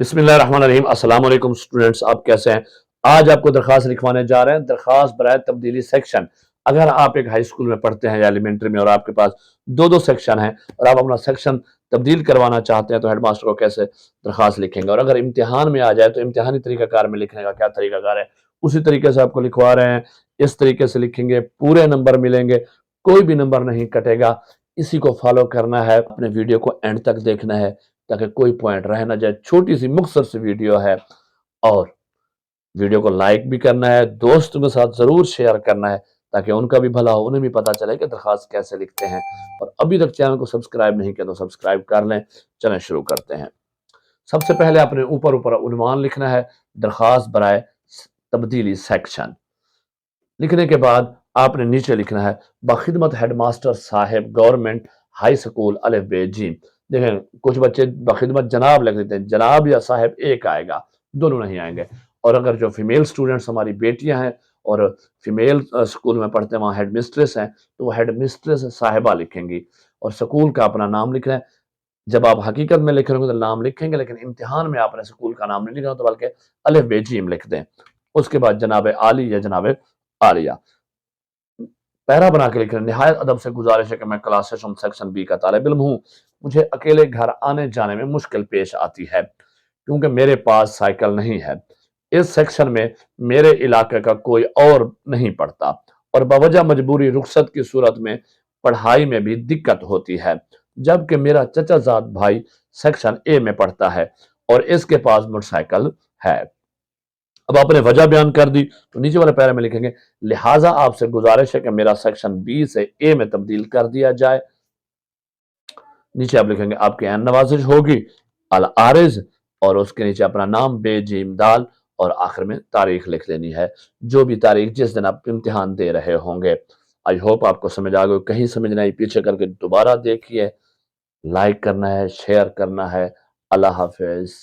बिस्मिल्लाहिर्रहमानिर्रहीम। अस्सलाम वालेकुम स्टूडेंट्स, आप कैसे हैं? आज आपको दरखास्त लिखवाने जा रहे हैं। दरखास्त बराए तब्दीली सेक्शन। अगर आप एक हाई स्कूल में पढ़ते हैं या एलिमेंट्री में और आपके पास दो दो सेक्शन हैं और आप अपना सेक्शन तब्दील करवाना चाहते हैं तो हेडमास्टर को कैसे दरखास्त लिखेंगे, और अगर इम्तिहान में आ जाए तो इम्तिहानी तरीकाकार में लिखने का क्या तरीकाकार है, उसी तरीके से आपको लिखवा रहे हैं। इस तरीके से लिखेंगे, पूरे नंबर मिलेंगे, कोई भी नंबर नहीं कटेगा। इसी को फॉलो करना है, अपने वीडियो को एंड तक देखना है ताकि कोई पॉइंट रह ना जाए। छोटी सी मुख्तसर सी वीडियो है, और वीडियो को लाइक भी करना है, दोस्तों के साथ जरूर शेयर करना है ताकि उनका भी भला हो, उन्हें भी पता चले कि दरखास्त कैसे लिखते हैं। और अभी तक चैनल को सब्सक्राइब नहीं किया तो सब्सक्राइब कर लें। चलें शुरू करते हैं। सबसे पहले आपने ऊपर ऊपर उन्वान लिखना है, दरखास्त बराए तब्दीली सेक्शन। लिखने के बाद आपने नीचे लिखना है, बखिदमत हेडमास्टर साहिब गवर्नमेंट हाई स्कूल अलिफ बे जीम। देखें, कुछ बच्चे बखिदमत जनाब लिख देते हैं, जनाब या साहिब एक आएगा, दोनों नहीं आएंगे। और अगर जो फीमेल स्टूडेंट्स हमारी बेटियां हैं और फीमेल स्कूल में पढ़ते हैं, वहाँ हेड मिस्ट्रेस हैं, तो वो हेड मिस्ट्रेस साहिबा लिखेंगी। और स्कूल का अपना नाम लिखना है। जब आप हकीकत में लिख रहे होंगे तो नाम लिखेंगे, लेकिन इम्तिहान में आपने स्कूल का नाम नहीं लिखना, तो बल्कि अलिफ बे जीम लिख दें। उसके बाद जनाब आली या जनाब आलिया पैरा बना के लिख रहे हैं, निहायत अदब से गुजारिश है कि मैं क्लास सेक्शन बी का तालिब इल्म हूँ। मुझे अकेले घर आने जाने में मुश्किल पेश आती है क्योंकि मेरे पास साइकिल नहीं है। इस सेक्शन में मेरे इलाके का कोई और नहीं पढ़ता और बवजह मजबूरी रुखसत की सूरत में पढ़ाई में भी दिक्कत होती है, जबकि मेरा चचाजाद भाई सेक्शन ए में पढ़ता है और इसके पास मोटरसाइकिल है। अब आपने वजह बयान कर दी तो नीचे वाले पैरा में लिखेंगे, लिहाजा आपसे गुजारिश है कि मेरा सेक्शन बी से ए में तब्दील कर दिया जाए। नीचे आप लिखेंगे आपकी एन नवाजिश होगी अल आरिज, और उसके नीचे अपना नाम बे जीम दाल, और आखिर में तारीख लिख लेनी है, जो भी तारीख जिस दिन आप इम्तिहान दे रहे होंगे। आई होप आपको समझ आ गई। कहीं समझ नहीं पीछे करके दोबारा देखिए, लाइक करना है, शेयर करना है। अल्लाह हाफिज।